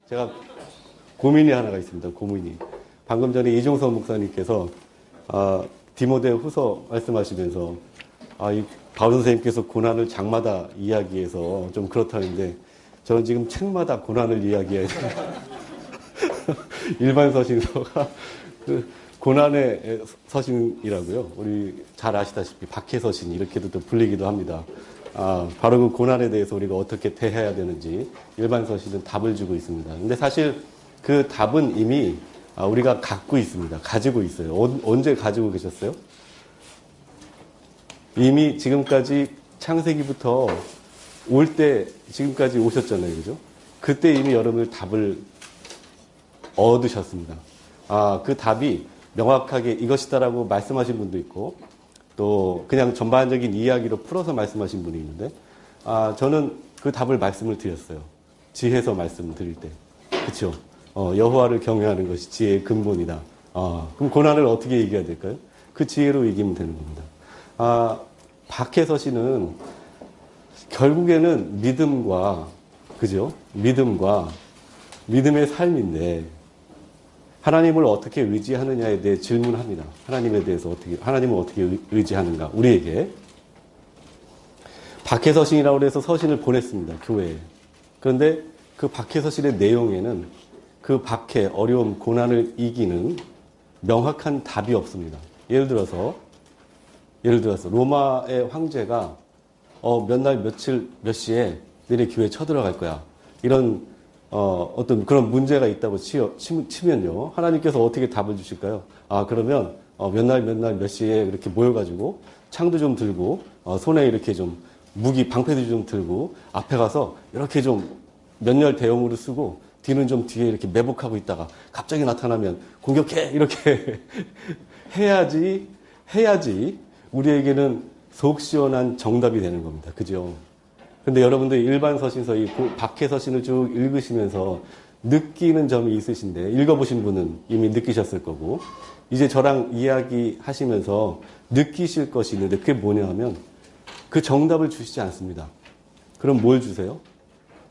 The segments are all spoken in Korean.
제가 고민이 하나가 있습니다. 고민이. 방금 전에 이종석 목사님께서 디모데 후서 말씀하시면서 이 바울 선생님께서 고난을 장마다 이야기해서 좀 그렇다는데 저는 지금 책마다 고난을 이야기해야 돼요. 일반 서신서가 그 고난의 서신이라고요. 우리 잘 아시다시피 박해서신 이렇게도 또 불리기도 합니다. 바로 그 고난에 대해서 우리가 어떻게 대해야 되는지 일반 서신은 답을 주고 있습니다. 근데 사실 그 답은 이미 우리가 갖고 있습니다. 가지고 있어요. 언제 가지고 계셨어요? 이미 지금까지 창세기부터 올 때 지금까지 오셨잖아요. 그죠? 그때 이미 여러분들 답을 얻으셨습니다. 그 답이 명확하게 이것이다라고 말씀하신 분도 있고 또 그냥 전반적인 이야기로 풀어서 말씀하신 분이 있는데 저는 그 답을 말씀을 드렸어요. 지혜서 말씀을 드릴 때. 그렇죠? 여호와를 경외하는 것이 지혜의 근본이다. 그럼 고난을 어떻게 이겨야 될까요? 그 지혜로 이기면 되는 겁니다. 박해서신은 결국에는 믿음과 그죠? 믿음의 삶인데 하나님을 어떻게 의지하느냐에 대해 질문합니다. 하나님을 어떻게 의지하는가? 우리에게. 박해서신이라고 해서 서신을 보냈습니다. 교회에. 그런데 그 박해서신의 내용에는 그 박해, 어려움, 고난을 이기는 명확한 답이 없습니다. 예를 들어서 로마의 황제가 몇 날 며칠 몇 시에 너네 교회에 쳐들어갈 거야. 이런 어떤 그런 문제가 있다고 치면요. 하나님께서 어떻게 답을 주실까요? 그러면 몇 날 몇 시에 이렇게 모여가지고 창도 좀 들고 손에 이렇게 좀 방패도 좀 들고 앞에 가서 이렇게 좀 면열 대용으로 쓰고 뒤는 좀 뒤에 이렇게 매복하고 있다가 갑자기 나타나면 공격해! 이렇게 해야지 우리에게는 속 시원한 정답이 되는 겁니다. 그죠? 근데 여러분들 일반 서신서, 이 박해 서신을 쭉 읽으시면서 느끼는 점이 있으신데, 읽어보신 분은 이미 느끼셨을 거고, 이제 저랑 이야기 하시면서 느끼실 것이 있는데, 그게 뭐냐 하면, 그 정답을 주시지 않습니다. 그럼 뭘 주세요?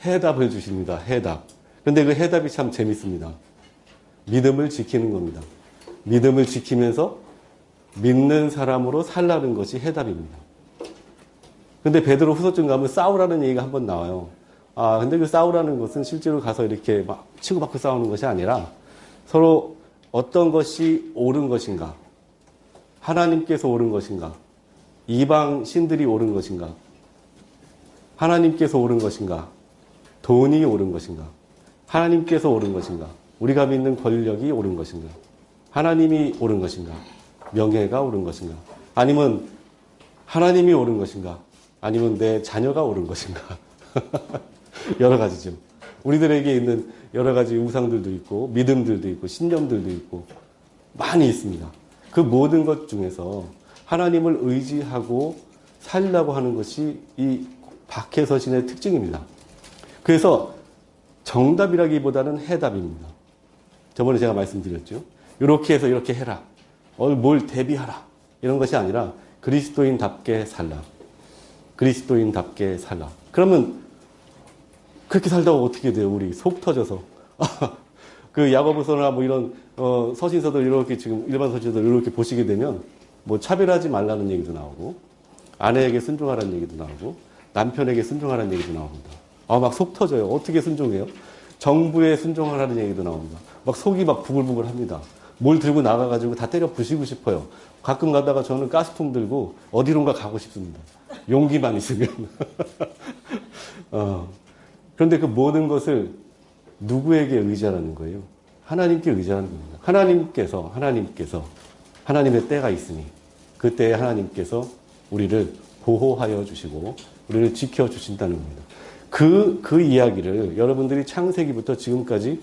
해답을 주십니다. 해답. 근데 그 해답이 참 재밌습니다. 믿음을 지키는 겁니다. 믿음을 지키면서 믿는 사람으로 살라는 것이 해답입니다. 근데 베드로 후서쯤 가면 싸우라는 얘기가 한번 나와요. 근데 그 싸우라는 것은 실제로 가서 이렇게 막 치고받고 싸우는 것이 아니라 서로 어떤 것이 옳은 것인가, 하나님께서 옳은 것인가, 이방 신들이 옳은 것인가, 하나님께서 옳은 것인가, 돈이 옳은 것인가, 하나님께서 옳은 것인가, 우리가 믿는 권력이 옳은 것인가, 하나님이 옳은 것인가, 명예가 옳은 것인가, 아니면 하나님이 옳은 것인가, 아니면 내 자녀가 옳은 것인가. 여러 가지죠. 우리들에게 있는 여러 가지 우상들도 있고 믿음들도 있고 신념들도 있고 많이 있습니다. 그 모든 것 중에서 하나님을 의지하고 살려고 하는 것이 이 박해서신의 특징입니다. 그래서 정답이라기보다는 해답입니다. 저번에 제가 말씀드렸죠. 이렇게 해서 이렇게 해라. 뭘 대비하라. 이런 것이 아니라 그리스도인답게 살라. 그리스도인답게 살라. 그러면 그렇게 살다가 어떻게 돼요? 우리 속 터져서. 그 야고보서나 뭐 이런 서신서들 이렇게 지금 일반 서신서들 이렇게 보시게 되면 뭐 차별하지 말라는 얘기도 나오고 아내에게 순종하라는 얘기도 나오고 남편에게 순종하라는 얘기도 나옵니다. 막 속 터져요. 어떻게 순종해요? 정부에 순종하라는 얘기도 나옵니다. 막 속이 막 부글부글 합니다. 뭘 들고 나가가지고 다 때려 부시고 싶어요. 가끔 가다가 저는 가스통 들고 어디론가 가고 싶습니다. 용기만 있으면. 그런데 그 모든 것을 누구에게 의지하라는 거예요? 하나님께 의지하는 겁니다. 하나님의 때가 있으니 그 때에 하나님께서 우리를 보호하여 주시고 우리를 지켜주신다는 겁니다. 그 이야기를 여러분들이 창세기부터 지금까지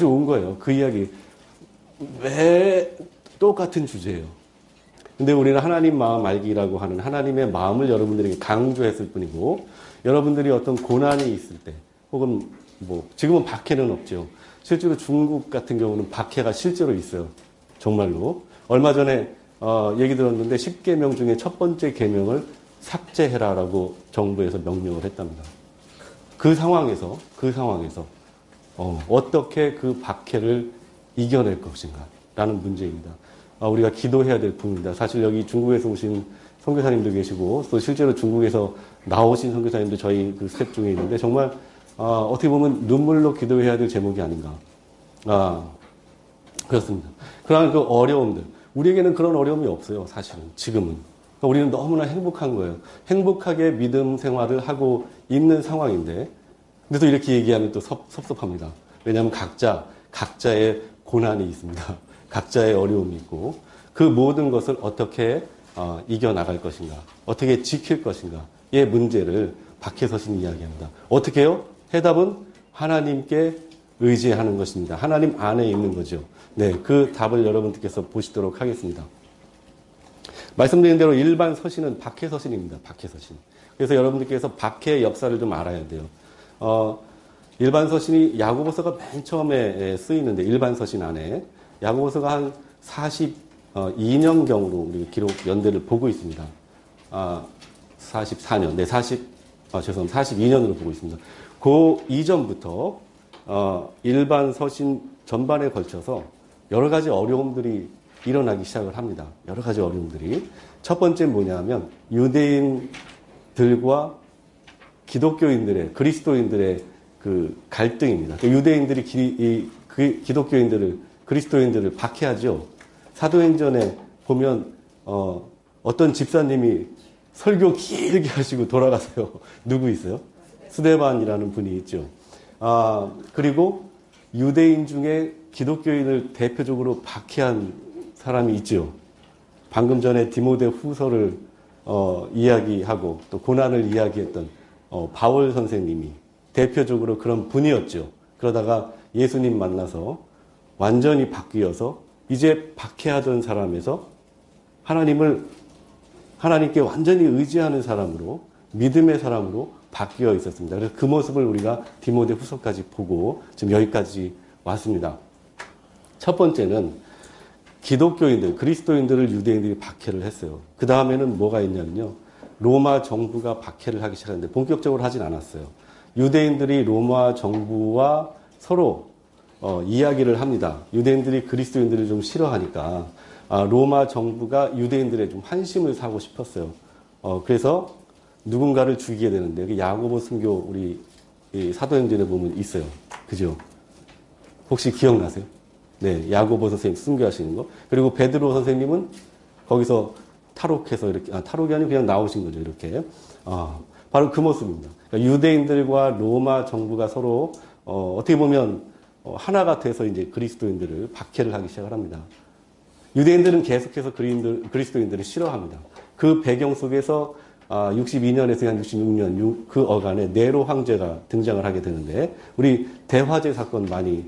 온 거예요. 그 이야기. 왜 똑같은 주제예요. 근데 우리는 하나님 마음 알기라고 하는 하나님의 마음을 여러분들에게 강조했을 뿐이고 여러분들이 어떤 고난이 있을 때 혹은 지금은 박해는 없죠. 실제로 중국 같은 경우는 박해가 실제로 있어요. 정말로. 얼마 전에 얘기 들었는데 10계명 중에 첫 번째 계명을 삭제해라라고 정부에서 명령을 했답니다. 그 상황에서 어떻게 그 박해를 이겨낼 것인가 라는 문제입니다. 우리가 기도해야 될 부분입니다. 사실 여기 중국에서 오신 선교사님도 계시고 또 실제로 중국에서 나오신 선교사님도 저희 그 스텝 중에 있는데 정말 어떻게 보면 눈물로 기도해야 될 제목이 아닌가. 그렇습니다. 그러한 그 어려움들. 우리에게는 그런 어려움이 없어요. 사실은 지금은. 그러니까 우리는 너무나 행복한 거예요. 행복하게 믿음 생활을 하고 있는 상황인데 근데 또 이렇게 얘기하면 또 섭섭합니다. 왜냐하면 각자의 고난이 있습니다. 각자의 어려움이 있고 그 모든 것을 어떻게 이겨나갈 것인가, 어떻게 지킬 것인가의 문제를 박해서신이 이야기합니다. 어떻게 해요? 해답은 하나님께 의지하는 것입니다. 하나님 안에 있는 거죠. 네, 그 답을 여러분들께서 보시도록 하겠습니다. 말씀드린 대로 일반 서신은 박해서신입니다. 박해서신. 그래서 여러분들께서 박해의 역사를 좀 알아야 돼요. 일반 서신이 야고보서가 맨 처음에 쓰이는데 일반 서신 안에 야고보서가 한 42년경으로 우리 기록 연대를 보고 있습니다. 44년, 네, 42년으로 보고 있습니다. 그 이전부터 일반 서신 전반에 걸쳐서 여러 가지 어려움들이 일어나기 시작을 합니다. 여러 가지 어려움들이. 첫 번째 뭐냐면 유대인들과 기독교인들의, 그리스도인들의 그 갈등입니다. 유대인들이 기독교인들을, 그리스도인들을 박해하죠. 사도행전에 보면 어떤 집사님이 설교 길게 하시고 돌아가세요. 누구 있어요? 스데반이라는 분이 있죠. 그리고 유대인 중에 기독교인을 대표적으로 박해한 사람이 있죠. 방금 전에 디모데 후서를 이야기하고 또 고난을 이야기했던 바울 선생님이 대표적으로 그런 분이었죠. 그러다가 예수님 만나서 완전히 바뀌어서 이제 박해하던 사람에서 하나님께 완전히 의지하는 사람으로, 믿음의 사람으로 바뀌어 있었습니다. 그래서 그 모습을 우리가 디모데 후서까지 보고 지금 여기까지 왔습니다. 첫 번째는 기독교인들, 그리스도인들을 유대인들이 박해를 했어요. 그 다음에는 뭐가 있냐면요. 로마 정부가 박해를 하기 시작했는데 본격적으로 하진 않았어요. 유대인들이 로마 정부와 서로 이야기를 합니다. 유대인들이 그리스도인들을 좀 싫어하니까 로마 정부가 유대인들의 좀 환심을 사고 싶었어요. 그래서 누군가를 죽이게 되는데 그 야고보 순교 우리 사도행전에 보면 있어요. 그죠? 혹시 기억나세요? 네, 야고보 선생님 순교하시는 거. 그리고 베드로 선생님은 거기서 탈옥해서 이렇게 탈옥이 아니고 그냥 나오신 거죠. 이렇게 바로 그 모습입니다. 그러니까 유대인들과 로마 정부가 서로 어떻게 보면 하나가 돼서 이제 그리스도인들을 박해를 하기 시작을 합니다. 유대인들은 계속해서 그리스도인들을 싫어합니다. 그 배경 속에서 62년에서 한 66년 그 어간에 네로 황제가 등장을 하게 되는데 우리 대화제 사건 많이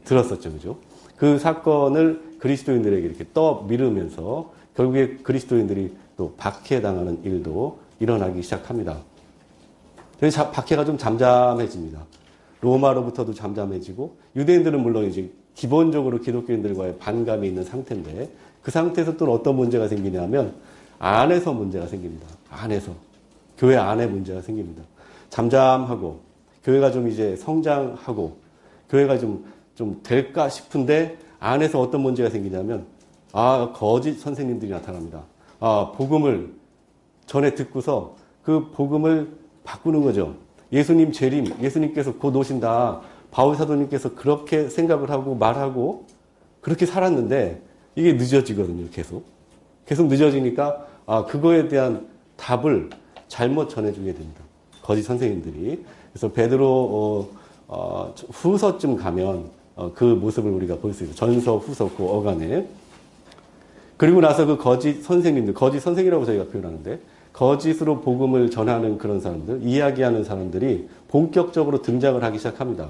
들었었죠, 그죠? 그 사건을 그리스도인들에게 이렇게 떠밀으면서 결국에 그리스도인들이 또 박해당하는 일도 일어나기 시작합니다. 그래서 박해가 좀 잠잠해집니다. 로마로부터도 잠잠해지고 유대인들은 물론 이제 기본적으로 기독교인들과의 반감이 있는 상태인데 그 상태에서 또 어떤 문제가 생기냐면 안에서 문제가 생깁니다. 안에서. 교회 안에 문제가 생깁니다. 잠잠하고 교회가 좀 이제 성장하고 교회가 좀 될까 싶은데 안에서 어떤 문제가 생기냐면 거짓 선생님들이 나타납니다. 복음을 전에 듣고서 그 복음을 바꾸는 거죠. 예수님 재림, 예수님께서 곧 오신다. 바울 사도님께서 그렇게 생각을 하고 말하고 그렇게 살았는데 이게 늦어지거든요. 계속 늦어지니까 그거에 대한 답을 잘못 전해주게 됩니다. 거짓 선생님들이. 그래서 베드로 후서쯤 가면 그 모습을 우리가 볼 수 있어요. 전서, 후서 그 어간에. 그리고 나서 그 거짓 선생님들, 거짓 선생이라고 저희가 표현하는데 거짓으로 복음을 전하는 그런 사람들, 이야기하는 사람들이 본격적으로 등장을 하기 시작합니다.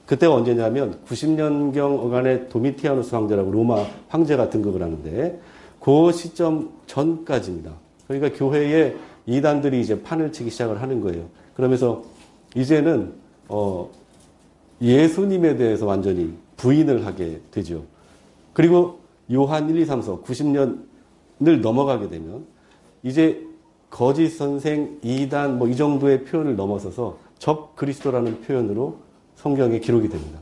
그때가 언제냐면 90년경 어간에 도미티아누스 황제라고 로마 황제가 등극을 하는데 그 시점 전까지입니다. 그러니까 교회에 이단들이 이제 판을 치기 시작을 하는 거예요. 그러면서 이제는 예수님에 대해서 완전히 부인을 하게 되죠. 그리고 요한 1, 2, 3서 90년을 넘어가게 되면 이제 거짓 선생, 이단 이 정도의 표현을 넘어서서 적 그리스도라는 표현으로 성경에 기록이 됩니다.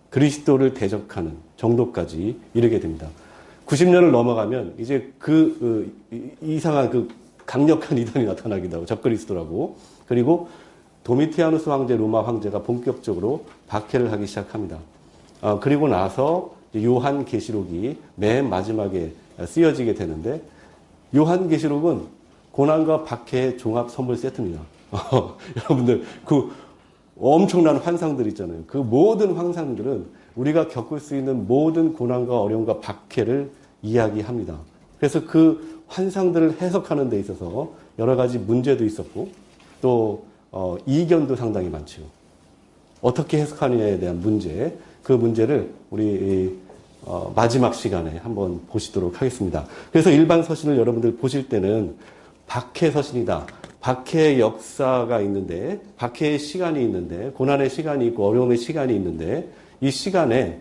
그리스도를 대적하는 정도까지 이르게 됩니다. 90년을 넘어가면 이제 이상한 강력한 이단이 나타나기도 하고 적그리스도라고, 그리고 도미티아누스 황제, 로마 황제가 본격적으로 박해를 하기 시작합니다. 그리고 나서 요한계시록이 맨 마지막에 쓰여지게 되는데, 요한계시록은 고난과 박해의 종합 선물 세트입니다. 여러분들 그 엄청난 환상들 있잖아요. 그 모든 환상들은 우리가 겪을 수 있는 모든 고난과 어려움과 박해를 이야기합니다. 그래서 그 환상들을 해석하는 데 있어서 여러 가지 문제도 있었고, 또 이견도 상당히 많죠. 어떻게 해석하느냐에 대한 문제, 그 문제를 우리 마지막 시간에 한번 보시도록 하겠습니다. 그래서 일반 서신을 여러분들 보실 때는 박해 서신이다, 박해의 역사가 있는데, 박해의 시간이 있는데, 고난의 시간이 있고 어려움의 시간이 있는데, 이 시간에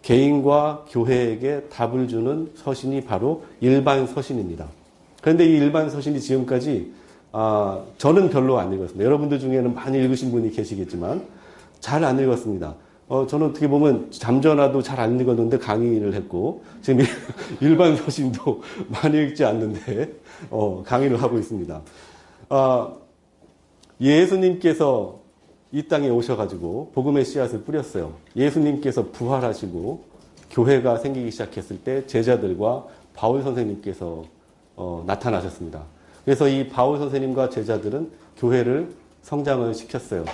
개인과 교회에게 답을 주는 서신이 바로 일반 서신입니다. 그런데 이 일반 서신이 지금까지 저는 별로 안 읽었습니다. 여러분들 중에는 많이 읽으신 분이 계시겠지만 잘 안 읽었습니다. 저는 어떻게 보면 잠전화도 잘 안 읽었는데 강의를 했고, 지금 일반 서신도 많이 읽지 않는데 강의를 하고 있습니다. 예수님께서 이 땅에 오셔가지고 복음의 씨앗을 뿌렸어요. 예수님께서 부활하시고 교회가 생기기 시작했을 때 제자들과 바울 선생님께서 나타나셨습니다. 그래서 이 바울 선생님과 제자들은 교회를 성장을 시켰어요.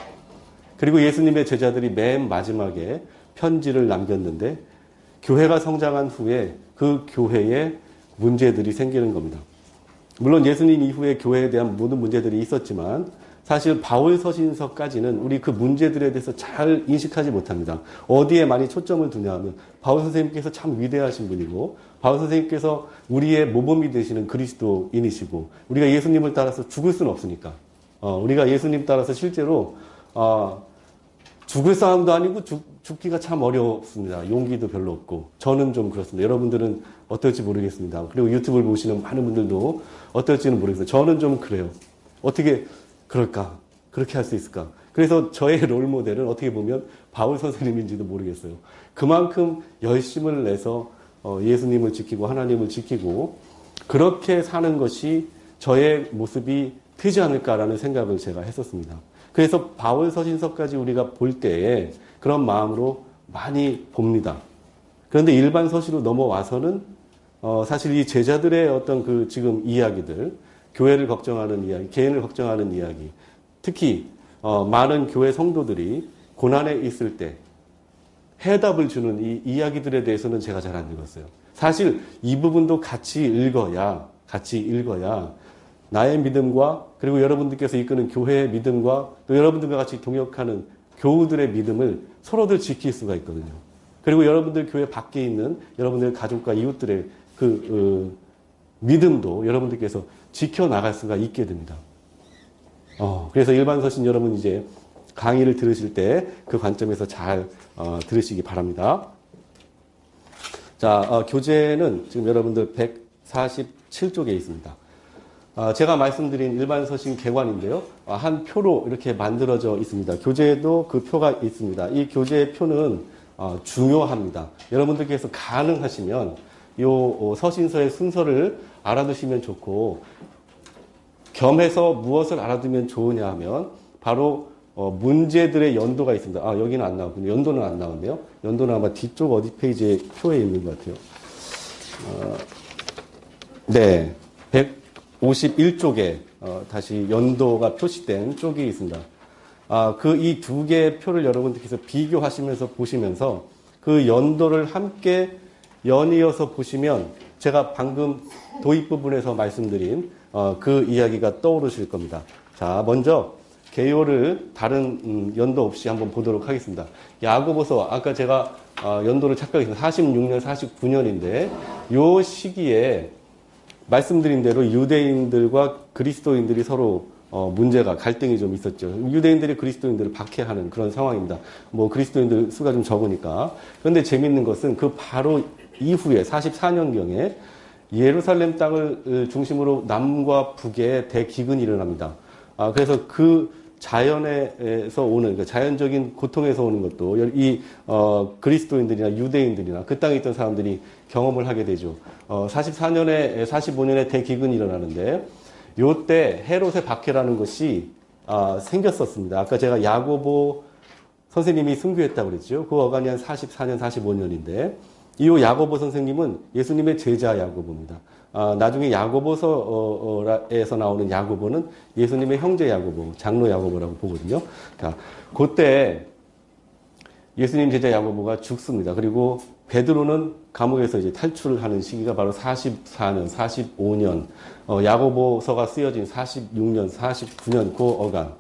그리고 예수님의 제자들이 맨 마지막에 편지를 남겼는데, 교회가 성장한 후에 그 교회에 문제들이 생기는 겁니다. 물론 예수님 이후에 교회에 대한 모든 문제들이 있었지만, 사실 바울 서신서까지는 우리 그 문제들에 대해서 잘 인식하지 못합니다. 어디에 많이 초점을 두냐 하면, 바울 선생님께서 참 위대하신 분이고, 바울 선생님께서 우리의 모범이 되시는 그리스도인이시고, 우리가 예수님을 따라서 죽을 수는 없으니까, 우리가 예수님 따라서 실제로 죽을 싸움도 아니고 죽기가 참 어렵습니다. 용기도 별로 없고. 저는 좀 그렇습니다. 여러분들은 어떨지 모르겠습니다. 그리고 유튜브를 보시는 많은 분들도 어떨지는 모르겠어요. 저는 좀 그래요. 어떻게 그럴까? 그렇게 할 수 있을까? 그래서 저의 롤모델은 어떻게 보면 바울 선생님인지도 모르겠어요. 그만큼 열심을 내서 예수님을 지키고 하나님을 지키고 그렇게 사는 것이 저의 모습이 되지 않을까라는 생각을 제가 했었습니다. 그래서 바울 서신서까지 우리가 볼 때에 그런 마음으로 많이 봅니다. 그런데 일반 서신으로 넘어와서는 사실 이 제자들의 어떤 그 지금 이야기들, 교회를 걱정하는 이야기, 개인을 걱정하는 이야기, 특히 많은 교회 성도들이 고난에 있을 때 해답을 주는 이 이야기들에 대해서는 제가 잘 안 읽었어요. 사실 이 부분도 같이 읽어야 나의 믿음과 그리고 여러분들께서 이끄는 교회의 믿음과 또 여러분들과 같이 동역하는 교우들의 믿음을 서로들 지킬 수가 있거든요. 그리고 여러분들 교회 밖에 있는 여러분들 가족과 이웃들의 믿음도 여러분들께서 지켜나갈 수가 있게 됩니다. 그래서 일반 서신 여러분 이제 강의를 들으실 때 그 관점에서 잘 들으시기 바랍니다. 자, 교재는 지금 여러분들 147쪽에 있습니다. 제가 말씀드린 일반 서신 개관인데요. 한 표로 이렇게 만들어져 있습니다. 교재에도 그 표가 있습니다. 이 교재의 표는 중요합니다. 여러분들께서 가능하시면 이 서신서의 순서를 알아두시면 좋고, 겸해서 무엇을 알아두면 좋으냐 하면 바로 문제들의 연도가 있습니다. 여기는 안 나오군요. 연도는 안 나오는데요. 연도는 아마 뒤쪽 어디 페이지에 표에 있는 것 같아요. 네. 151쪽에 다시 연도가 표시된 쪽이 있습니다. 이 두 개의 표를 여러분들께서 비교하시면서 보시면서 그 연도를 함께 연이어서 보시면 제가 방금 도입 부분에서 말씀드린 그 이야기가 떠오르실 겁니다. 자, 먼저 개요를 다른 연도 없이 한번 보도록 하겠습니다. 야고보서, 아까 제가 연도를 착각했습니다. 46년, 49년인데 요 시기에 말씀드린 대로 유대인들과 그리스도인들이 서로 문제가, 갈등이 좀 있었죠. 유대인들이 그리스도인들을 박해하는 그런 상황입니다. 그리스도인들 수가 좀 적으니까. 그런데 재밌는 것은 그 바로 이후에 44년경에 예루살렘 땅을 중심으로 남과 북에 대기근이 일어납니다. 그래서 그 자연에서 오는, 그러니까 자연적인 고통에서 오는 것도 이 그리스도인들이나 유대인들이나 그 땅에 있던 사람들이 경험을 하게 되죠. 45년에 대기근이 일어나는데 요때 헤롯의 박해라는 것이 생겼었습니다. 아까 제가 야고보 선생님이 순교했다고 그랬죠. 그 어간이 한 44년, 45년인데 이 야고보 선생님은 예수님의 제자 야고보입니다. 나중에 야고보서에서 나오는 야고보는 예수님의 형제 야고보, 장로 야고보라고 보거든요. 자, 그때 예수님 제자 야고보가 죽습니다. 그리고 베드로는 감옥에서 이제 탈출을 하는 시기가 바로 44년, 45년, 야고보서가 쓰여진 46년, 49년 그 어간.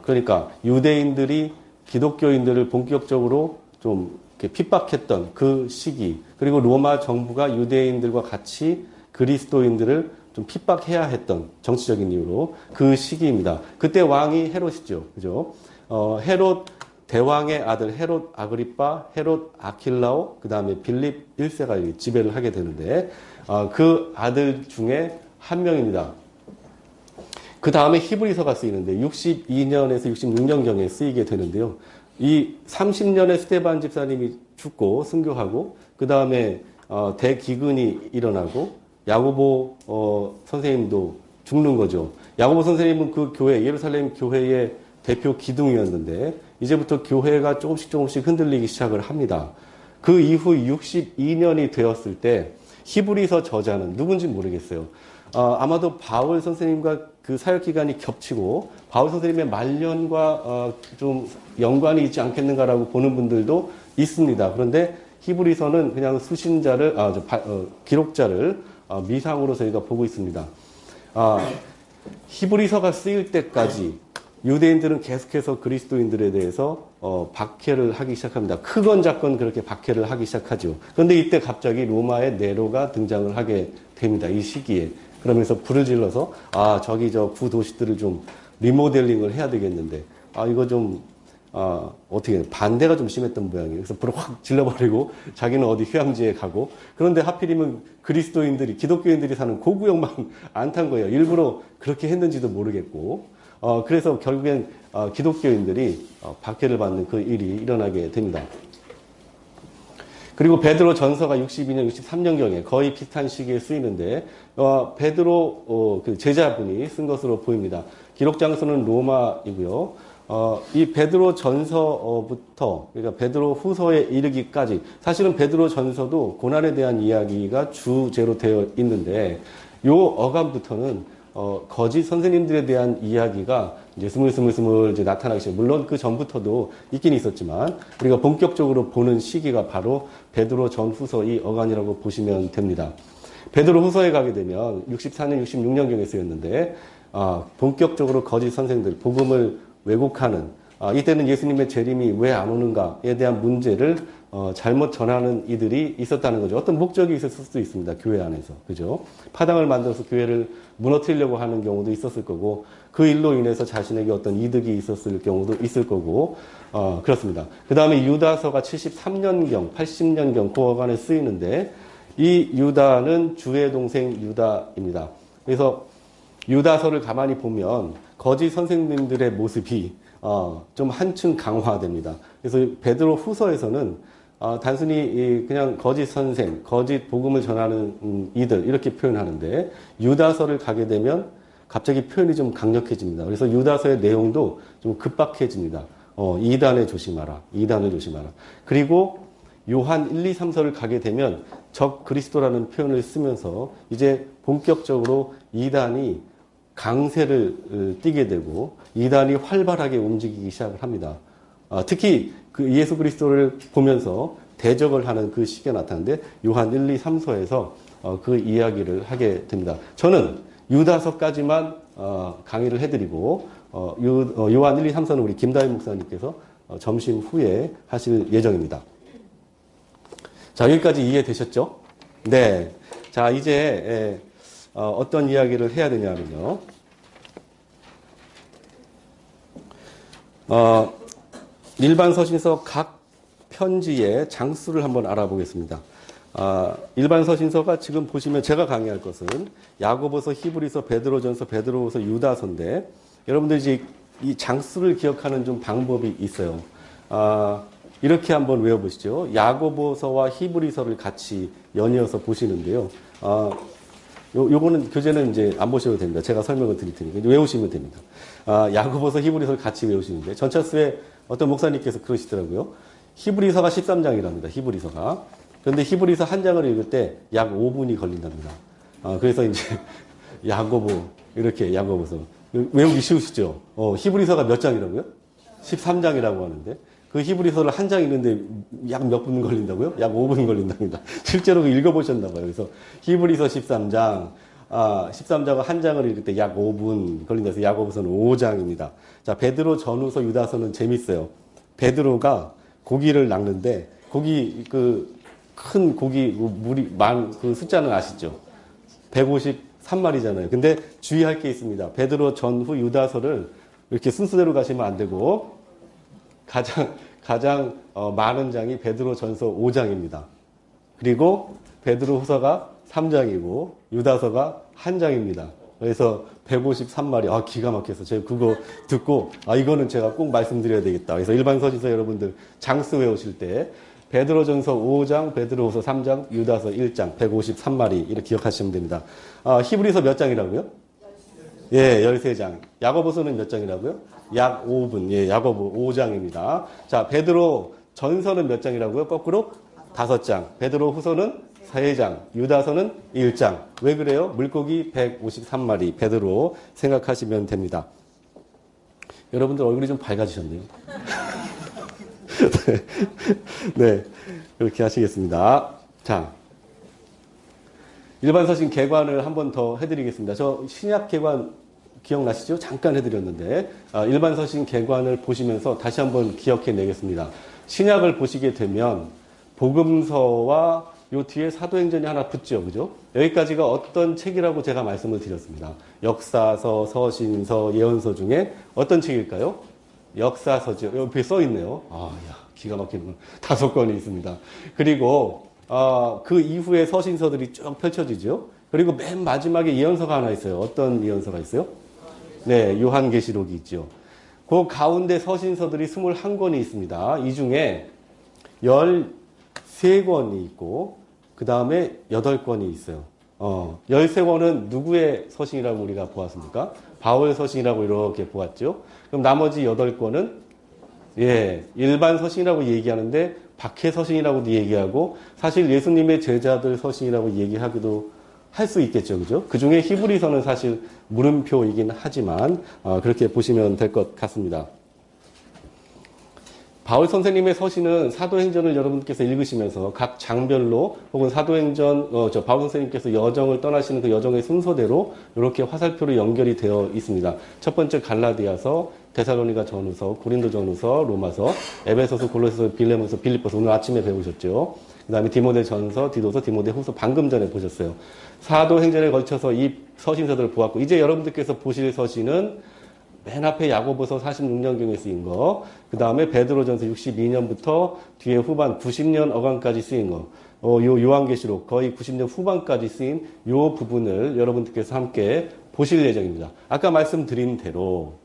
그러니까 유대인들이 기독교인들을 본격적으로 좀 이렇게 핍박했던 그 시기, 그리고 로마 정부가 유대인들과 같이 그리스도인들을 좀 핍박해야 했던 정치적인 이유로 그 시기입니다. 그때 왕이 헤롯이죠. 그죠? 헤롯 대왕의 아들 헤롯 아그리빠, 헤롯 아킬라오, 그 다음에 빌립 1세가 지배를 하게 되는데, 그 아들 중에 한 명입니다. 그 다음에 히브리서가 쓰이는데 62년에서 66년경에 쓰이게 되는데요. 이 30년에 스데반 집사님이 죽고 순교하고 그 다음에 대기근이 일어나고 야고보 선생님도 죽는 거죠. 야고보 선생님은 그 교회, 예루살렘 교회의 대표 기둥이었는데 이제부터 교회가 조금씩 흔들리기 시작을 합니다. 그 이후 62년이 되었을 때 히브리서 저자는 누군지 모르겠어요. 아마도 바울 선생님과 그 사역 기간이 겹치고 바울 선생님의 말년과 좀 연관이 있지 않겠는가라고 보는 분들도 있습니다. 그런데 히브리서는 그냥 수신자를 기록자를 미상으로 저희가 보고 있습니다. 히브리서가 쓰일 때까지 유대인들은 계속해서 그리스도인들에 대해서 박해를 하기 시작합니다. 크건 작건 그렇게 박해를 하기 시작하죠. 그런데 이때 갑자기 로마의 네로가 등장을 하게 됩니다. 이 시기에. 그러면서 불을 질러서 저기 저 구도시들을 좀 리모델링을 해야 되겠는데 이거 좀 어떻게 반대가 좀 심했던 모양이에요. 그래서 불을 확 질러버리고 자기는 어디 휴양지에 가고, 그런데 하필이면 그리스도인들이 기독교인들이 사는 고구역만 안 탄 거예요. 일부러 그렇게 했는지도 모르겠고, 그래서 결국엔 기독교인들이 박해를 받는 그 일이 일어나게 됩니다. 그리고 베드로 전서가 62년, 63년경에 거의 비슷한 시기에 쓰이는데 베드로 그 제자분이 쓴 것으로 보입니다. 기록 장소는 로마이고요. 이 베드로 전서부터, 그러니까 베드로 후서에 이르기까지, 사실은 베드로 전서도 고난에 대한 이야기가 주제로 되어 있는데 요 어감부터는 거짓 선생님들에 대한 이야기가 이제 스물스물 이제 나타나기 시작. 물론 그 전부터도 있긴 있었지만 우리가 본격적으로 보는 시기가 바로 베드로 전후서 이 어간이라고 보시면 됩니다. 베드로 후서에 가게 되면 64년, 66년경에 쓰였는데 본격적으로 거짓 선생들, 복음을 왜곡하는, 이때는 예수님의 재림이 왜 안 오는가에 대한 문제를 잘못 전하는 이들이 있었다는 거죠. 어떤 목적이 있었을 수도 있습니다. 교회 안에서. 그죠? 파당을 만들어서 교회를 무너뜨리려고 하는 경우도 있었을 거고, 그 일로 인해서 자신에게 어떤 이득이 있었을 경우도 있을 거고, 그렇습니다. 그 다음에 유다서가 73년경, 80년경 그 어간에 쓰이는데, 이 유다는 주의 동생 유다입니다. 그래서 유다서를 가만히 보면 거짓 선생님들의 모습이 좀 한층 강화됩니다. 그래서 베드로 후서에서는 단순히 그냥 거짓 선생, 거짓 복음을 전하는 이들 이렇게 표현하는데, 유다서를 가게 되면 갑자기 표현이 좀 강력해집니다. 그래서 유다서의 내용도 좀 급박해집니다. 이단을 조심하라, 이단을 조심하라. 그리고 요한 1, 2, 3서를 가게 되면 적 그리스도라는 표현을 쓰면서 이제 본격적으로 이단이 강세를 띠게 되고 이단이 활발하게 움직이기 시작을 합니다. 특히 그 예수 그리스도를 보면서 대적을 하는 그 시기가 나타나는데 요한 1, 2, 3서에서 그 이야기를 하게 됩니다. 저는 유다서까지만 강의를 해드리고 요한 1, 2, 3서는 우리 김다희 목사님께서 점심 후에 하실 예정입니다. 자, 여기까지 이해되셨죠? 네. 자, 이제 어떤 이야기를 해야 되냐면요. 일반 서신서 각 편지의 장수를 한번 알아보겠습니다. 일반 서신서가 지금 보시면 제가 강의할 것은 야고보서, 히브리서, 베드로전서, 베드로후서, 유다서인데, 여러분들 이제 이 장수를 기억하는 좀 방법이 있어요. 이렇게 한번 외워보시죠. 야고보서와 히브리서를 같이 연이어서 보시는데요. 요거는 교재는 이제 안 보셔도 됩니다. 제가 설명을 드릴 테니까 외우시면 됩니다. 야고보서 히브리서를 같이 외우시는데 전철수에 어떤 목사님께서 그러시더라고요. 히브리서가 13장이랍니다. 히브리서가. 그런데 히브리서 한 장을 읽을 때 약 5분이 걸린답니다. 그래서 이제 야고보 이렇게 야고보서 외우기 쉬우시죠? 히브리서가 몇 장이라고요? 13장이라고 하는데 그 히브리서를 한 장 읽는데 약 몇 분 걸린다고요? 약 5분 걸린답니다. 실제로 읽어보셨나 봐요. 그래서 히브리서 13장, 13장을 한 장을 읽을 때 약 5분 걸린다 해서 야고보서는 5장입니다. 자, 베드로 전후서 유다서는 재밌어요. 베드로가 고기를 낚는데 고기 큰 고기 그 숫자는 아시죠? 153마리잖아요. 근데 주의할 게 있습니다. 베드로 전후 유다서를 이렇게 순서대로 가시면 안 되고 가장 많은 장이 베드로 전서 5장입니다. 그리고 베드로 후서가 3장이고 유다서가 1장입니다. 그래서 153마리. 기가 막혀서 제가 그거 듣고 이거는 제가 꼭 말씀드려야 되겠다. 그래서 일반 서신서 여러분들 장수 외우실 때 베드로전서 5장, 베드로후서 3장, 유다서 1장, 153마리 이렇게 기억하시면 됩니다. 히브리서 몇 장이라고요? 예, 13장. 야고보서는 몇 장이라고요? 약 5분. 예, 야고보 5장입니다. 자, 베드로 전서는 몇 장이라고요? 거꾸로 5장. 베드로 후서는 3장. 유다서는 1장. 왜 그래요? 물고기 153마리. 베드로 생각하시면 됩니다. 여러분들 얼굴이 좀 밝아지셨네요. 네, 그렇게 하시겠습니다. 자, 일반 서신 개관을 한 번 더 해드리겠습니다. 저 신약 개관 기억나시죠? 잠깐 해드렸는데 일반 서신 개관을 보시면서 다시 한번 기억해내겠습니다. 신약을 보시게 되면 복음서와 요 뒤에 사도행전이 하나 붙죠, 그죠? 여기까지가 어떤 책이라고 제가 말씀을 드렸습니다. 역사서, 서신서, 예언서 중에 어떤 책일까요? 역사서죠. 옆에 써 있네요. 기가 막히는 5권이 있습니다. 그리고 그 이후에 서신서들이 쭉 펼쳐지죠. 그리고 맨 마지막에 예언서가 하나 있어요. 어떤 예언서가 있어요? 네, 요한계시록이 있죠. 그 가운데 서신서들이 21권이 있습니다. 이 중에 13권이 있고 그 다음에 8권이 있어요. 13권은 누구의 서신이라고 우리가 보았습니까? 바울 서신이라고 이렇게 보았죠. 그럼 나머지 8권은 일반 서신이라고 얘기하는데 박해 서신이라고도 얘기하고 사실 예수님의 제자들 서신이라고 얘기하기도 할 수 있겠죠. 그죠? 그 중에 히브리서는 사실 물음표이긴 하지만 그렇게 보시면 될 것 같습니다. 바울 선생님의 서신은 사도행전을 여러분께서 읽으시면서 각 장별로 혹은 사도행전, 바울 선생님께서 여정을 떠나시는 그 여정의 순서대로 이렇게 화살표로 연결이 되어 있습니다. 첫 번째 갈라디아서, 데살로니가 전후서, 고린도 전후서, 로마서, 에베소서, 골로새서, 빌레몬서, 빌립보서 오늘 아침에 배우셨죠. 그 다음에 디모데 전서, 디도서, 디모데 후서 방금 전에 보셨어요. 사도행전에 걸쳐서 이 서신서들을 보았고 이제 여러분들께서 보실 서신은 맨 앞에 야고보서 46년경에 쓰인 거, 그 다음에 베드로전서 62년부터 뒤에 후반 90년 어간까지 쓰인 거, 요 요한계시록 거의 90년 후반까지 쓰인 요 부분을 여러분들께서 함께 보실 예정입니다. 아까 말씀드린 대로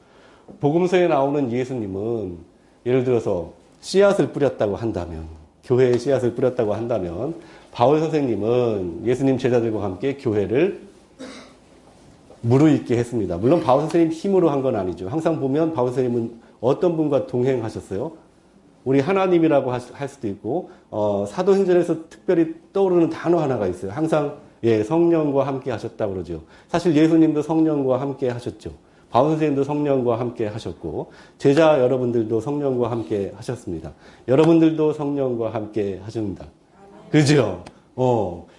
복음서에 나오는 예수님은 예를 들어서 씨앗을 뿌렸다고 한다면, 교회에 씨앗을 뿌렸다고 한다면, 바울 선생님은 예수님 제자들과 함께 교회를 무르익게 했습니다. 물론 바울 선생님 힘으로 한 건 아니죠. 항상 보면 바울 선생님은 어떤 분과 동행하셨어요? 우리 하나님이라고 할 수도 있고 사도행전에서 특별히 떠오르는 단어 하나가 있어요. 항상 성령과 함께 하셨다고 그러죠. 사실 예수님도 성령과 함께 하셨죠. 바울 선생님도 성령과 함께 하셨고 제자 여러분들도 성령과 함께 하셨습니다. 여러분들도 성령과 함께 하십니다. 그죠?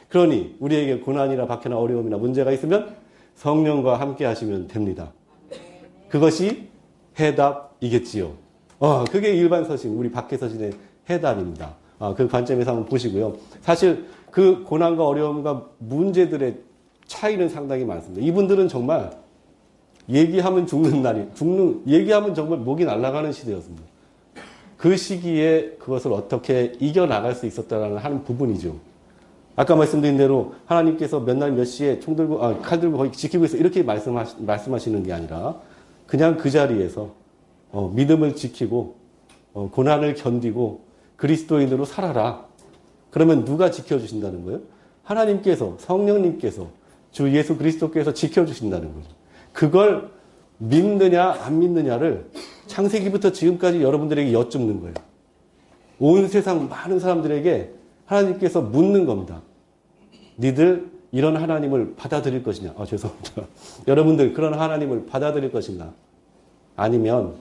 그러니 우리에게 고난이나 박해나 어려움이나 문제가 있으면 성령과 함께 하시면 됩니다. 그것이 해답이겠지요. 그게 일반 서신, 우리 박해 서신의 해답입니다. 그 관점에서 한번 보시고요. 사실 그 고난과 어려움과 문제들의 차이는 상당히 많습니다. 이분들은 정말 얘기하면 얘기하면 정말 목이 날아가는 시대였습니다. 그 시기에 그것을 어떻게 이겨나갈 수 있었다는 하는 부분이죠. 아까 말씀드린 대로 하나님께서 몇 날 몇 시에 칼 들고 거기 지키고 있어 이렇게 말씀하시는 게 아니라 그냥 그 자리에서 믿음을 지키고 고난을 견디고 그리스도인으로 살아라. 그러면 누가 지켜주신다는 거예요? 하나님께서, 성령님께서, 주 예수 그리스도께서 지켜주신다는 거죠. 그걸 믿느냐 안 믿느냐를 창세기부터 지금까지 여러분들에게 여쭙는 거예요. 온 세상 많은 사람들에게 하나님께서 묻는 겁니다. 니들 이런 하나님을 받아들일 것이냐? 죄송합니다. 여러분들 그런 하나님을 받아들일 것인가? 아니면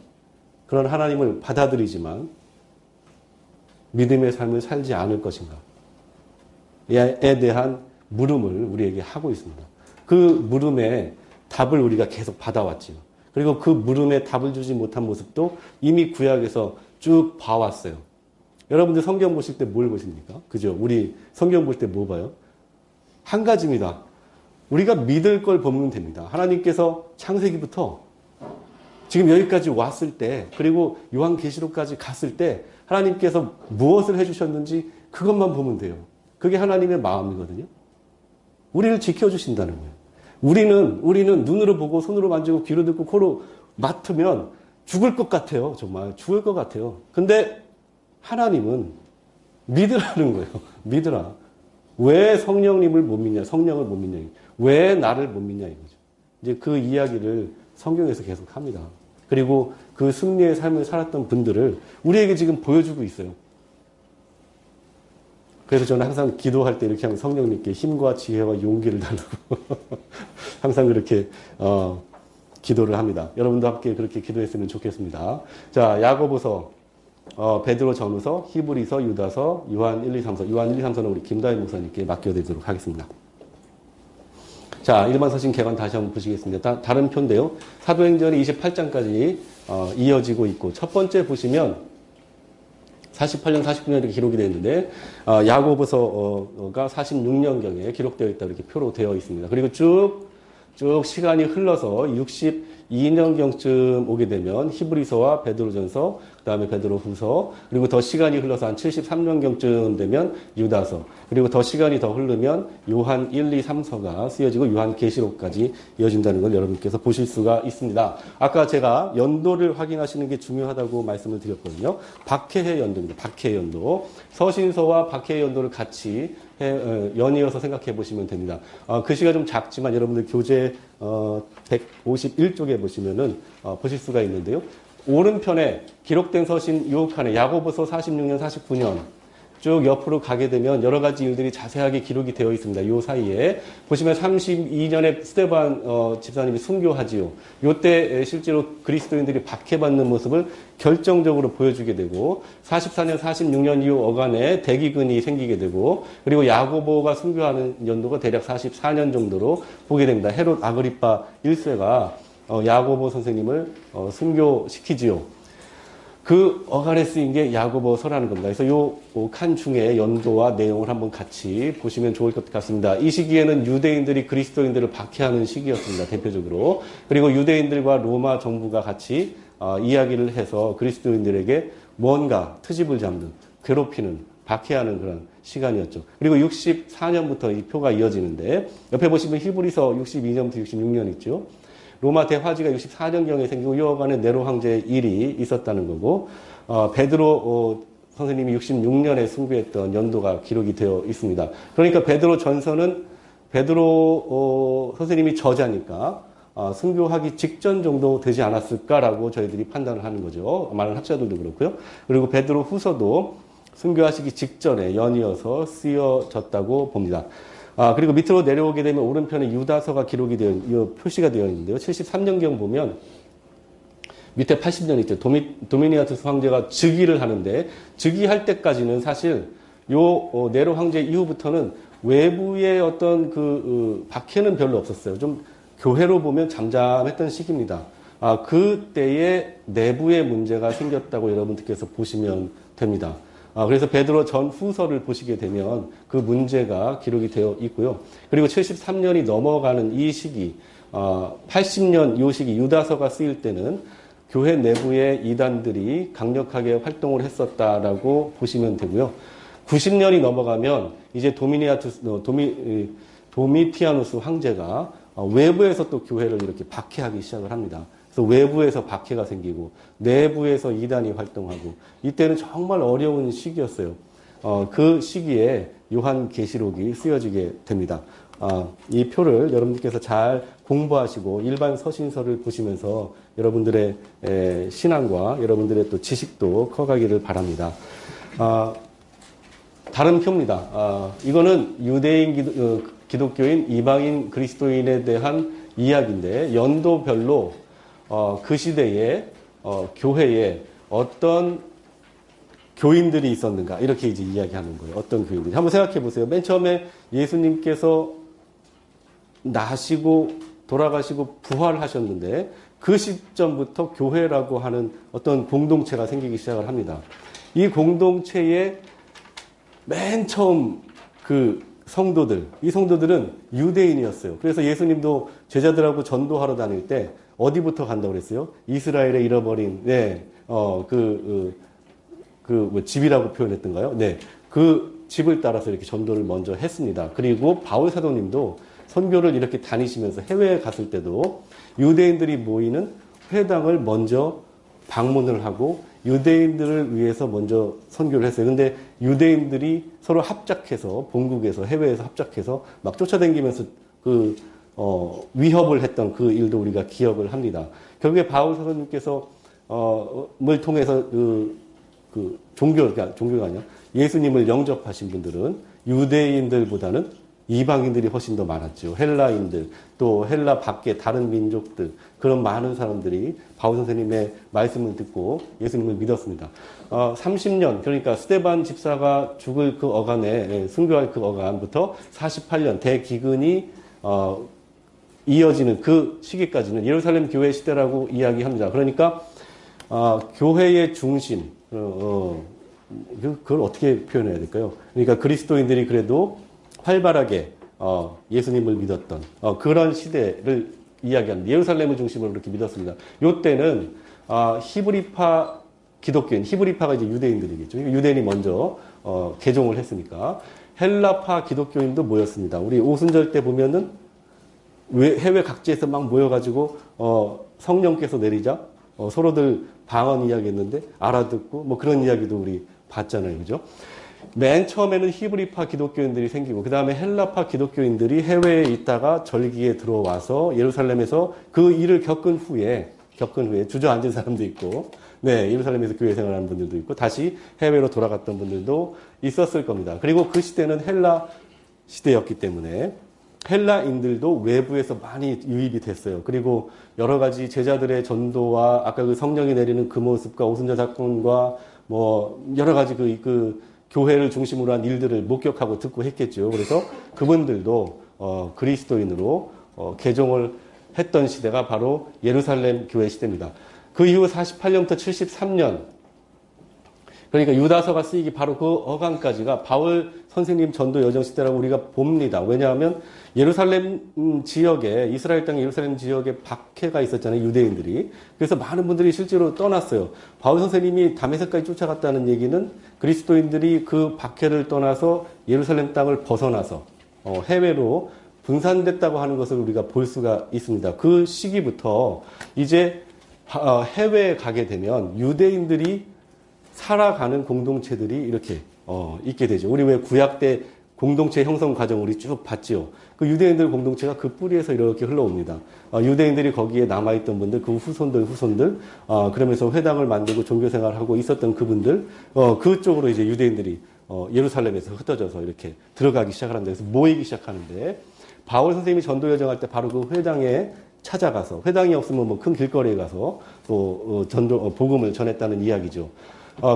그런 하나님을 받아들이지만 믿음의 삶을 살지 않을 것인가? 에 대한 물음을 우리에게 하고 있습니다. 그 물음에 답을 우리가 계속 받아왔지요. 그리고 그 물음에 답을 주지 못한 모습도 이미 구약에서 쭉 봐왔어요. 여러분들 성경 보실 때 뭘 보십니까? 그죠? 우리 성경 볼 때 뭐 봐요? 한 가지입니다. 우리가 믿을 걸 보면 됩니다. 하나님께서 창세기부터 지금 여기까지 왔을 때, 그리고 요한계시록까지 갔을 때 하나님께서 무엇을 해주셨는지 그것만 보면 돼요. 그게 하나님의 마음이거든요. 우리를 지켜주신다는 거예요. 우리는 눈으로 보고 손으로 만지고 귀로 듣고 코로 맡으면 죽을 것 같아요. 정말 죽을 것 같아요. 근데 하나님은 믿으라는 거예요. 믿으라. 왜 성령님을 못 믿냐? 성령을 못 믿냐? 왜 나를 못 믿냐? 이거죠. 이제 그 이야기를 성경에서 계속 합니다. 그리고 그 승리의 삶을 살았던 분들을 우리에게 지금 보여주고 있어요. 그래서 저는 항상 기도할 때 이렇게 하면 성령님께 힘과 지혜와 용기를 달라고 항상 그렇게 기도를 합니다. 여러분도 함께 그렇게 기도했으면 좋겠습니다. 자, 야고보서, 베드로 전후서, 히브리서, 유다서, 요한 1, 2, 3서. 요한 1, 2, 3서는 우리 김다희 목사님께 맡겨드리도록 하겠습니다. 자, 일반 서신 개관 다시 한번 보시겠습니다. 다른 표인데요. 사도행전이 28장까지 이어지고 있고, 첫 번째 보시면 48년, 49년 이렇게 기록이 되어 있는데, 야고보서가 46년경에 기록되어 있다 이렇게 표로 되어 있습니다. 그리고 쭉 시간이 흘러서 62년경쯤 오게 되면 히브리서와 베드로전서, 그 다음에 베드로후서, 그리고 더 시간이 흘러서 한 73년경쯤 되면 유다서, 그리고 더 시간이 더 흐르면 요한 1, 2, 3서가 쓰여지고 요한계시록까지 이어진다는 걸 여러분께서 보실 수가 있습니다. 아까 제가 연도를 확인하시는 게 중요하다고 말씀을 드렸거든요. 박해해 연도입니다. 박해해 연도. 서신서와 박해해 연도를 같이 연이어서 생각해 보시면 됩니다. 글씨가 좀 작지만 여러분들 교재 151쪽에 보시면은 보실 수가 있는데요. 오른편에 기록된 서신 요 칸에 야고보서 46년, 49년 쭉 옆으로 가게 되면 여러 가지 일들이 자세하게 기록이 되어 있습니다. 요 사이에 보시면 32년에 스데반 집사님이 순교하지요. 요때 실제로 그리스도인들이 박해받는 모습을 결정적으로 보여주게 되고 44년, 46년 이후 어간에 대기근이 생기게 되고 그리고 야고보가 순교하는 연도가 대략 44년 정도로 보게 됩니다. 헤롯 아그리파 1세가 야고보 선생님을 순교시키지요. 그 어간에 쓰인 게 야고보서라는 겁니다. 그래서 요 칸 중에 연도와 내용을 한번 같이 보시면 좋을 것 같습니다. 이 시기에는 유대인들이 그리스도인들을 박해하는 시기였습니다. 대표적으로. 그리고 유대인들과 로마 정부가 같이 이야기를 해서 그리스도인들에게 뭔가 트집을 잡는, 괴롭히는, 박해하는 그런 시간이었죠. 그리고 64년부터 이 표가 이어지는데 옆에 보시면 히브리서 62년부터 66년 있죠. 로마 대화지가 64년경에 생기고 이 어간에 네로 황제의 일이 있었다는 거고 베드로 선생님이 66년에 순교했던 연도가 기록이 되어 있습니다. 그러니까 베드로 전서는 베드로 선생님이 저자니까 순교하기 직전 정도 되지 않았을까라고 저희들이 판단을 하는 거죠. 많은 학자들도 그렇고요. 그리고 베드로 후서도 순교하시기 직전에 연이어서 쓰여졌다고 봅니다. 그리고 밑으로 내려오게 되면 오른편에 유다서가 기록이 되어, 표시가 되어 있는데요. 73년경 보면 밑에 80년 있죠. 도미니아투스 황제가 즉위를 하는데 즉위할 때까지는 사실 요 네로 황제 이후부터는 외부의 어떤 박해는 별로 없었어요. 좀 교회로 보면 잠잠했던 시기입니다. 그때에 내부의 문제가 생겼다고 여러분들께서 보시면 됩니다. 그래서 베드로 전 후서를 보시게 되면 그 문제가 기록이 되어 있고요. 그리고 73년이 넘어가는 이 시기, 80년 이 시기 유다서가 쓰일 때는 교회 내부의 이단들이 강력하게 활동을 했었다라고 보시면 되고요. 90년이 넘어가면 이제 도미티아누스 황제가 외부에서 또 교회를 이렇게 박해하기 시작을 합니다. 그래서 외부에서 박해가 생기고 내부에서 이단이 활동하고 이때는 정말 어려운 시기였어요. 그 시기에 요한계시록이 쓰여지게 됩니다. 이 표를 여러분들께서 잘 공부하시고 일반 서신서를 보시면서 여러분들의 신앙과 여러분들의 또 지식도 커가기를 바랍니다. 다른 표입니다. 이거는 유대인 기독교인, 이방인 그리스도인에 대한 이야기인데 연도별로 그 시대에 교회에 어떤 교인들이 있었는가 이렇게 이제 이야기하는 거예요. 어떤 교인들이. 한번 생각해 보세요. 맨 처음에 예수님께서 나시고 돌아가시고 부활하셨는데 그 시점부터 교회라고 하는 어떤 공동체가 생기기 시작을 합니다. 이 공동체에 맨 처음 그 성도들, 이 성도들은 유대인이었어요. 그래서 예수님도 제자들하고 전도하러 다닐 때 어디부터 간다고 그랬어요? 이스라엘에 잃어버린, 집이라고 표현했던가요? 네. 그 집을 따라서 이렇게 전도를 먼저 했습니다. 그리고 바울 사도님도 선교를 이렇게 다니시면서 해외에 갔을 때도 유대인들이 모이는 회당을 먼저 방문을 하고 유대인들을 위해서 먼저 선교를 했어요. 근데 유대인들이 서로 합작해서 본국에서 해외에서 합작해서 막 쫓아다니면서 위협을 했던 그 일도 우리가 기억을 합니다. 결국에 바울 사도님께서 을 통해서 종교가 아니라 예수님을 영접하신 분들은 유대인들보다는 이방인들이 훨씬 더 많았죠. 헬라인들, 또 헬라 밖에 다른 민족들, 그런 많은 사람들이 바울 선생님의 말씀을 듣고 예수님을 믿었습니다. 30년, 그러니까 스데반 집사가 죽을 그 어간에, 순교할 그 어간부터 48년 대기근이 이어지는 그 시기까지는 예루살렘 교회 시대라고 이야기합니다. 그러니까 교회의 중심, 그걸 어떻게 표현해야 될까요? 그러니까 그리스도인들이 그래도 활발하게 예수님을 믿었던 그런 시대를 이야기합니다. 예루살렘을 중심으로 그렇게 믿었습니다. 이때는 히브리파 기독교인, 히브리파가 이제 유대인들이겠죠. 유대인이 먼저 개종을 했으니까 헬라파 기독교인도 모였습니다. 우리 오순절 때 보면은 해외 각지에서 막 모여가지고 성령께서 내리자 서로들 방언 이야기했는데 알아듣고 뭐 그런 이야기도 우리 봤잖아요, 그죠? 맨 처음에는 히브리파 기독교인들이 생기고 그 다음에 헬라파 기독교인들이 해외에 있다가 절기에 들어와서 예루살렘에서 그 일을 겪은 후에 주저앉은 사람도 있고, 네, 예루살렘에서 교회 생활하는 분들도 있고 다시 해외로 돌아갔던 분들도 있었을 겁니다. 그리고 그 시대는 헬라 시대였기 때문에 헬라인들도 외부에서 많이 유입이 됐어요. 그리고 여러 가지 제자들의 전도와 아까 그 성령이 내리는 그 모습과 오순절 사건과 뭐 여러 가지 교회를 중심으로 한 일들을 목격하고 듣고 했겠죠. 그래서 그분들도 그리스도인으로 개종을 했던 시대가 바로 예루살렘 교회 시대입니다. 그 이후 48년부터 73년, 그러니까 유다서가 쓰이기 바로 그 어간까지가 바울 선생님 전도 여정 시대라고 우리가 봅니다. 왜냐하면 예루살렘 지역에, 이스라엘 땅 예루살렘 지역에 박해가 있었잖아요, 유대인들이. 그래서 많은 분들이 실제로 떠났어요. 바울 선생님이 다메섹까지 쫓아갔다는 얘기는 그리스도인들이 그 박해를 떠나서 예루살렘 땅을 벗어나서 해외로 분산됐다고 하는 것을 우리가 볼 수가 있습니다. 그 시기부터 이제 해외에 가게 되면 유대인들이 살아가는 공동체들이 이렇게 있게 되죠. 우리 왜 구약 때 공동체 형성 과정 우리 쭉 봤지요. 그 유대인들 공동체가 그 뿌리에서 이렇게 흘러옵니다. 유대인들이 거기에 남아있던 분들, 그 후손들, 그러면서 회당을 만들고 종교생활을 하고 있었던 그분들, 그쪽으로 이제 유대인들이 예루살렘에서 흩어져서 이렇게 들어가기 시작하는데, 그래서 모이기 시작하는데, 바울 선생님이 전도 여정할 때 바로 그 회당에 찾아가서, 회당이 없으면 뭐 큰 길거리에 가서 또 복음을 전했다는 이야기죠.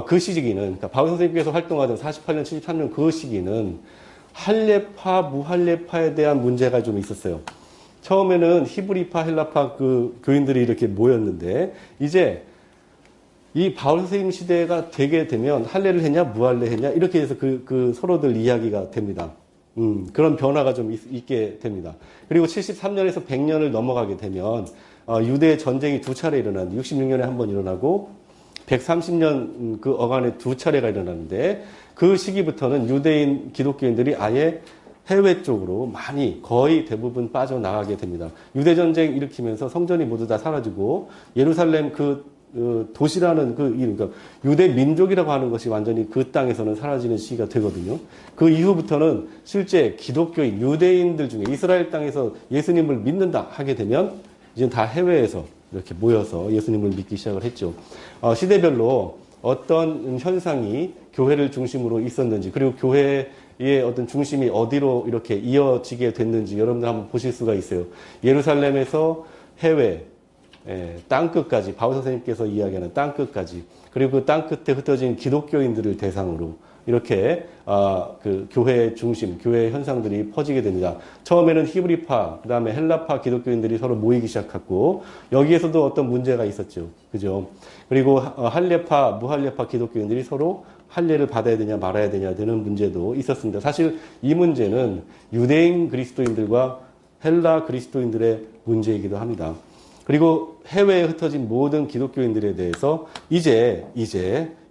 그 시기는, 그러니까 바울 선생님께서 활동하던 48년, 73년 그 시기는 할례파, 무할례파에 대한 문제가 좀 있었어요. 처음에는 히브리파, 헬라파 그 교인들이 이렇게 모였는데, 이제 이 바울 선생님 시대가 되게 되면 할례를 했냐, 무할례 했냐, 이렇게 해서 서로들 이야기가 됩니다. 그런 변화가 좀 있게 됩니다. 그리고 73년에서 100년을 넘어가게 되면, 유대 전쟁이 두 차례 일어난, 66년에 한 번 일어나고, 130년 그 어간에 두 차례가 일어났는데 그 시기부터는 유대인 기독교인들이 아예 해외 쪽으로 많이 거의 대부분 빠져나가게 됩니다. 유대전쟁 일으키면서 성전이 모두 다 사라지고 예루살렘 도시라는 그러니까 유대 민족이라고 하는 것이 완전히 그 땅에서는 사라지는 시기가 되거든요. 그 이후부터는 실제 기독교인, 유대인들 중에 이스라엘 땅에서 예수님을 믿는다 하게 되면 이제 다 해외에서 이렇게 모여서 예수님을 믿기 시작을 했죠. 시대별로 어떤 현상이 교회를 중심으로 있었는지, 그리고 교회의 어떤 중심이 어디로 이렇게 이어지게 됐는지 여러분들 한번 보실 수가 있어요. 예루살렘에서 해외, 땅끝까지, 바울 선생님께서 이야기하는 땅끝까지, 그리고 그 땅끝에 흩어진 기독교인들을 대상으로 이렇게 그 교회의 중심, 교회의 현상들이 퍼지게 됩니다. 처음에는 히브리파, 그 다음에 헬라파 기독교인들이 서로 모이기 시작했고, 여기에서도 어떤 문제가 있었죠. 그죠? 그리고 할례파, 무할례파 기독교인들이 서로 할례를 받아야 되냐 말아야 되냐 되는 문제도 있었습니다. 사실 이 문제는 유대인 그리스도인들과 헬라 그리스도인들의 문제이기도 합니다. 그리고 해외에 흩어진 모든 기독교인들에 대해서 이제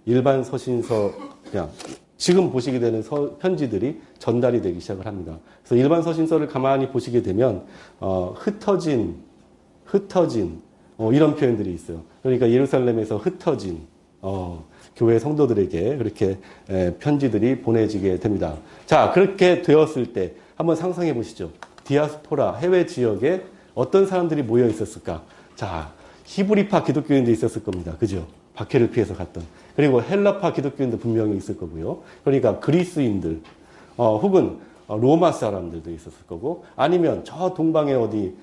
일반 서신서, 그냥 지금 보시게 되는 편지들이 전달이 되기 시작을 합니다. 그래서 일반 서신서를 가만히 보시게 되면 흩어진 이런 표현들이 있어요. 그러니까 예루살렘에서 흩어진 교회 성도들에게 그렇게 편지들이 보내지게 됩니다. 자, 그렇게 되었을 때 한번 상상해 보시죠. 디아스포라, 해외 지역에 어떤 사람들이 모여 있었을까? 자, 히브리파 기독교인들이 있었을 겁니다. 그죠? 박해를 피해서 갔던. 그리고 헬라파 기독교인도 분명히 있을 거고요. 그러니까 그리스인들, 혹은 로마 사람들도 있었을 거고, 아니면 저 동방에 어디,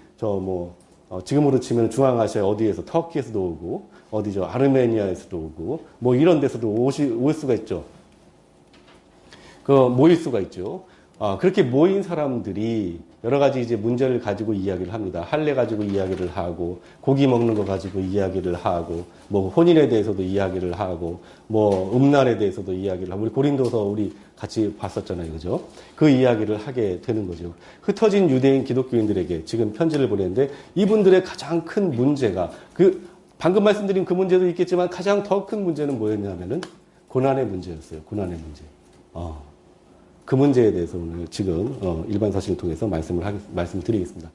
지금으로 치면 중앙아시아 어디에서, 터키에서도 오고, 어디죠? 아르메니아에서도 오고, 뭐 이런 데서도 올 수가 있죠. 모일 수가 있죠. 그렇게 모인 사람들이 여러 가지 이제 문제를 가지고 이야기를 합니다. 할례 가지고 이야기를 하고, 고기 먹는 거 가지고 이야기를 하고, 뭐 혼인에 대해서도 이야기를 하고, 뭐 음란에 대해서도 이야기를 하고, 우리 고린도서 우리 같이 봤었잖아요. 그죠? 그 이야기를 하게 되는 거죠. 흩어진 유대인 기독교인들에게 지금 편지를 보냈는데, 이분들의 가장 큰 문제가, 방금 말씀드린 그 문제도 있겠지만 가장 더 큰 문제는 뭐였냐면은 고난의 문제였어요. 고난의 문제. 그 문제에 대해서 오늘 지금 일반 서신을 통해서 말씀드리겠습니다.